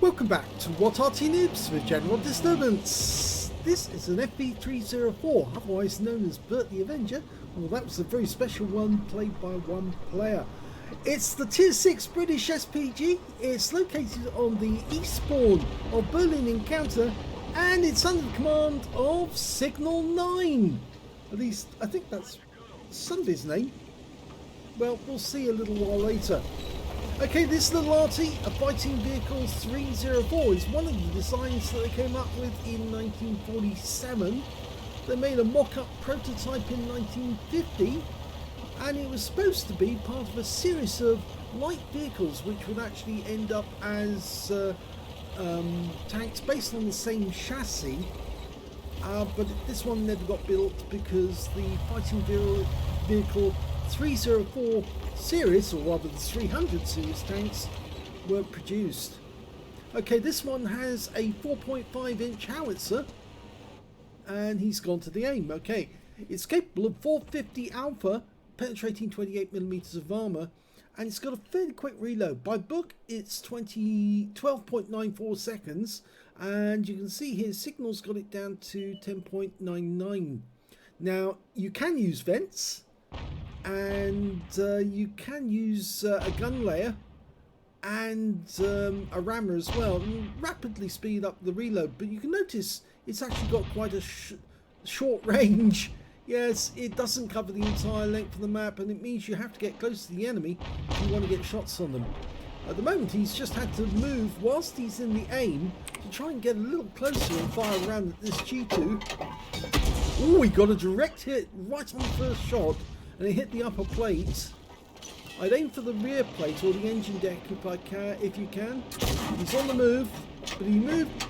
Welcome back to What Arty Noobs with General Disturbance. This is an FV304, otherwise known as Bert the Avenger. Well, that was a very special one played by one player. It's the Tier 6 British SPG. It's located on the eastbourne of Berlin Encounter, and it's under the command of signal9. At least, I think that's somebody's name. Well, we'll see a little while later. Okay, this little Arty, a fighting vehicle 304, is one of the designs that they came up with in 1947. They made a mock-up prototype in 1950, and it was supposed to be part of a series of light vehicles which would actually end up as tanks based on the same chassis, but this one never got built because the fighting vehicle 304 series, or rather the 300 series tanks, weren't produced. Okay, this one has a 4.5-inch howitzer, and he's gone to the aim. Okay, it's capable of 450 alpha, penetrating 28mm of armor, and it's got a fairly quick reload. By book, it's 12.94 seconds, and you can see here Signal's got it down to 10.99. Now, you can use vents, and you can use a gun layer and a rammer as well, and rapidly speed up the reload. But you can notice it's actually got quite a short range. Yes, it doesn't cover the entire length of the map, and it means you have to get close to the enemy if you want to get shots on them. At the moment, he's just had to move whilst he's in the aim to try and get a little closer and fire around at this G2. Oh, he got a direct hit right on the first shot, and it hit the upper plate. I'd aim for the rear plate or the engine deck if you can. He's on the move, but he moved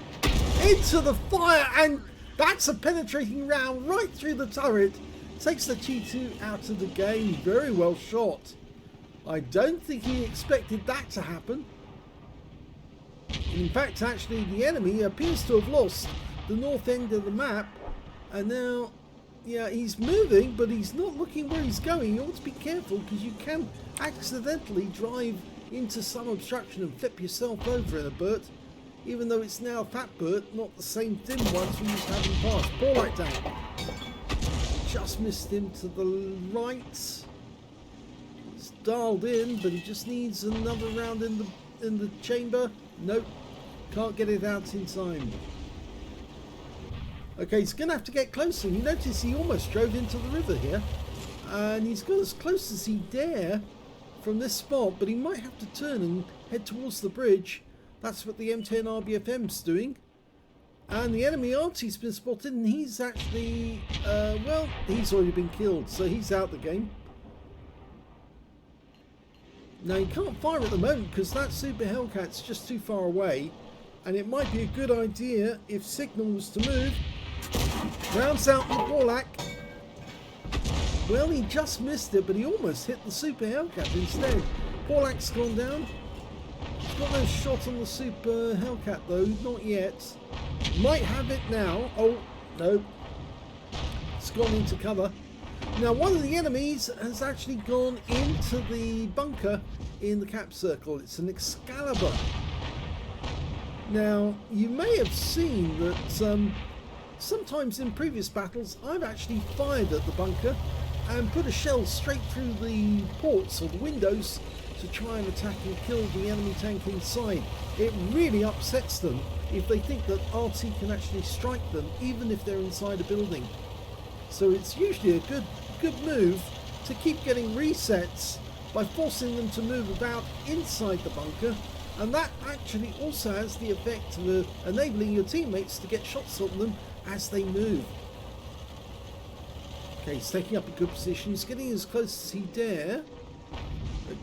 into the fire, and that's a penetrating round right through the turret. Takes the G2 out of the game. Very well shot. I don't think he expected that to happen. In fact, actually, the enemy appears to have lost the north end of the map, and now, yeah, he's moving, but he's not looking where he's going. You ought to be careful, because you can accidentally drive into some obstruction and flip yourself over in a Bert, even though it's now a fat Bert, not the same thin ones we used to have in the past. Ball light down. Just missed him to the right. He's dialed in, but he just needs another round in the chamber. Nope, can't get it out in time. Okay, he's going to have to get closer. You notice he almost drove into the river here. And he's got as close as he dare from this spot, but he might have to turn and head towards the bridge. That's what the M10 RBFM's doing. And the enemy Arty's been spotted, and he's actually, well, he's already been killed, so he's out the game. Now, you can't fire at the moment because that Super Hellcat's just too far away, and it might be a good idea if Signal was to move. Rounds out the Warlock. Well, he just missed it, but he almost hit the Super Hellcat instead. Warlock's gone down. He's got no shot on the Super Hellcat though, not yet. Might have it now. Oh, no. It's gone into cover. Now, one of the enemies has actually gone into the bunker in the cap circle. It's an Excalibur. Now, you may have seen that sometimes in previous battles I've actually fired at the bunker and put a shell straight through the ports or the windows to try and attack and kill the enemy tank inside. It really upsets them if they think that Arty can actually strike them even if they're inside a building. So it's usually a good move to keep getting resets by forcing them to move about inside the bunker, and that actually also has the effect of enabling your teammates to get shots on them as they move. Okay, he's taking up a good position. He's getting as close as he dare.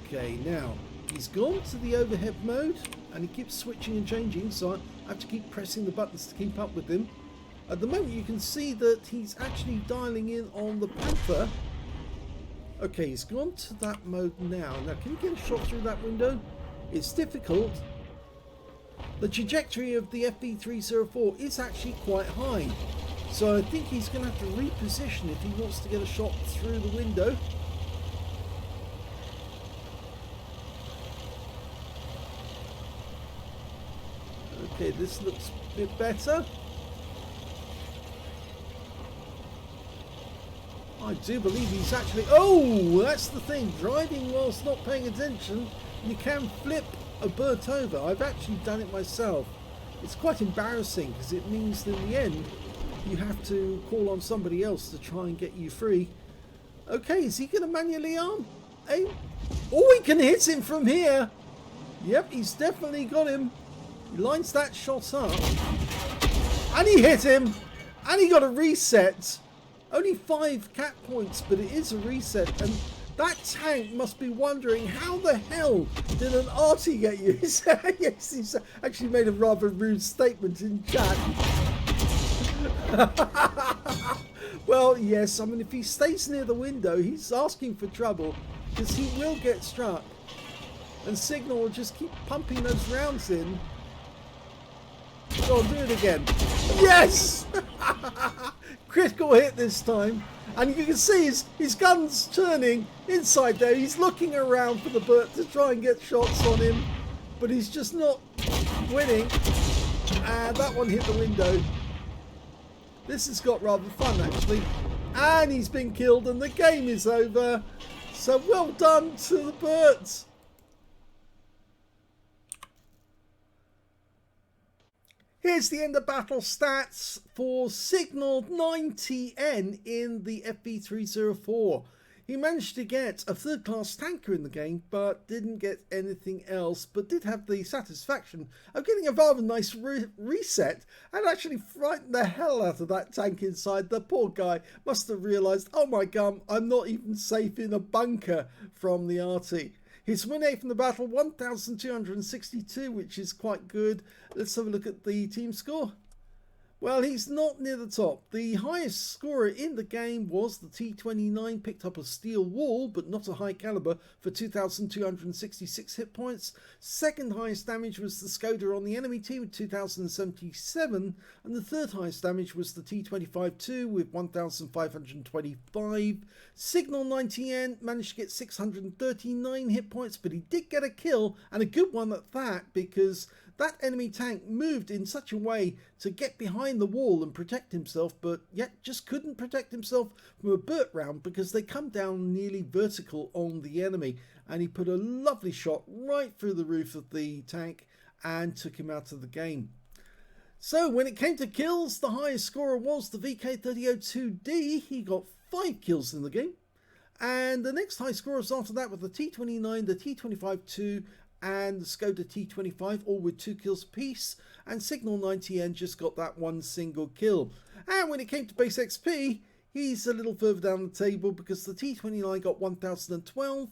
Okay, now he's gone to the overhead mode, and he keeps switching and changing, so I have to keep pressing the buttons to keep up with him. At the moment, you can see that he's actually dialing in on the Panther. Okay, he's gone to that mode now. Now, can you get a shot through that window? It's difficult. The trajectory of the FV304 is actually quite high, so I think he's going to have to reposition if he wants to get a shot through the window. Okay, this looks a bit better. I do believe he's actually... Oh, that's the thing. Driving whilst not paying attention, you can flip a Burt over. I've actually done it myself. It's quite embarrassing because it means that in the end, you have to call on somebody else to try and get you free. Okay, is he going to manually arm? Hey. Oh, he can hit him from here. Yep, he's definitely got him. He lines that shot up. And he hit him. And he got a reset. Only 5 cat points, but it is a reset. And that tank must be wondering, how the hell did an Arty get you? Yes, he's actually made a rather rude statement in chat. Well, yes, I mean, if he stays near the window, he's asking for trouble, because he will get struck. And Signal will just keep pumping those rounds in. Go on, do it again. Yes! Critical hit this time. And you can see his gun's turning inside there. He's looking around for the Burt to try and get shots on him. But he's just not winning. And that one hit the window. This has got rather fun, actually. And he's been killed and the game is over. So well done to the Burts. Here's the end of battle stats for signal9tn in the FV304. He managed to get a third-class tanker in the game, but didn't get anything else, but did have the satisfaction of getting a rather nice reset and actually frightened the hell out of that tank inside. The poor guy must have realised, oh my god, I'm not even safe in a bunker from the Arty. His win rate from the battle, 1,262, which is quite good. Let's have a look at the team score. Well, he's not near the top. The highest scorer in the game was the T29, picked up a steel wall, but not a high caliber, for 2,266 hit points. Second highest damage was the Skoda on the enemy team with 2,077, and the third highest damage was the T25-2 with 1,525. signal9tn managed to get 639 hit points, but he did get a kill, and a good one at that, because that enemy tank moved in such a way to get behind the wall and protect himself, but yet just couldn't protect himself from a Burt round because they come down nearly vertical on the enemy. And he put a lovely shot right through the roof of the tank and took him out of the game. So when it came to kills, the highest scorer was the VK3002D. He got 5 kills in the game. And the next high scorers after that were the T29, the T25-2, and the Skoda T25, all with 2 kills apiece, and signal9tn just got that 1 single kill. And when it came to base XP, he's a little further down the table because the T29 got 1012,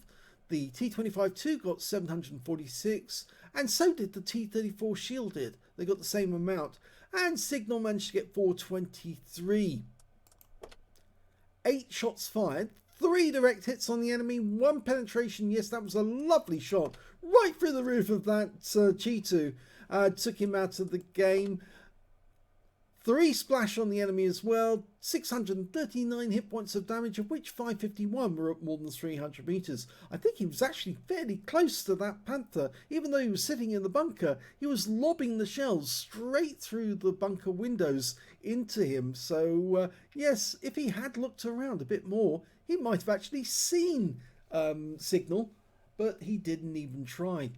the T25-2 got 746, and so did the T34 shielded. They got the same amount, and Signal managed to get 423. 8 shots fired, 3 direct hits on the enemy, 1 penetration. Yes, that was a lovely shot right through the roof of that G2. Took him out of the game. 3 splash on the enemy as well. 639 hit points of damage, of which 551 were up more than 300 meters. I think he was actually fairly close to that Panther. Even though he was sitting in the bunker, he was lobbing the shells straight through the bunker windows into him. So yes, if he had looked around a bit more, he might have actually seen Signal, but he didn't even try.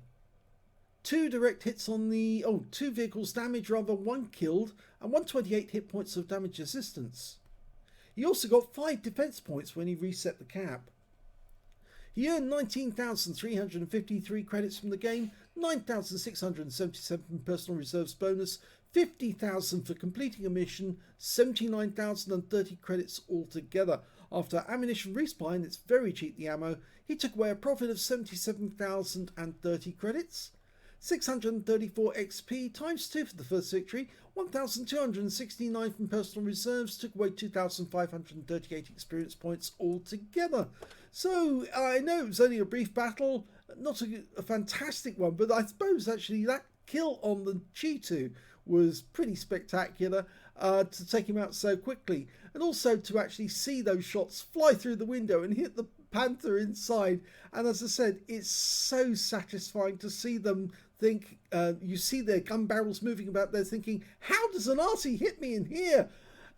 2 direct hits on the... 2 vehicles damage, rather, 1 killed, and 128 hit points of damage assistance. He also got 5 defense points when he reset the cap. He earned 19,353 credits from the game, 9,677 from personal reserves bonus, 50,000 for completing a mission, 79,030 credits altogether. After ammunition respawn, it's very cheap, the ammo, he took away a profit of 77,030 credits. 634 XP times 2 for the first victory, 1,269 from personal reserves, took away 2,538 experience points altogether. So I know it was only a brief battle, not a fantastic one, but I suppose actually that kill on the G2 was pretty spectacular to take him out so quickly, and also to actually see those shots fly through the window and hit the panther inside. And as I said, it's so satisfying to see them think, you see their gun barrels moving about there thinking, how does an Arty hit me in here?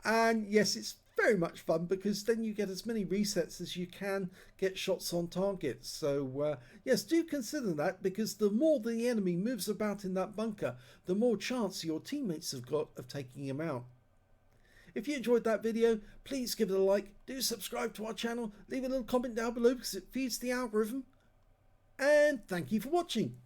And yes, it's very much fun because then you get as many resets as you can get shots on target. So yes, do consider that, because the more the enemy moves about in that bunker, the more chance your teammates have got of taking him out. If you enjoyed that video, please give it a like, do subscribe to our channel, leave a little comment down below because it feeds the algorithm, and thank you for watching.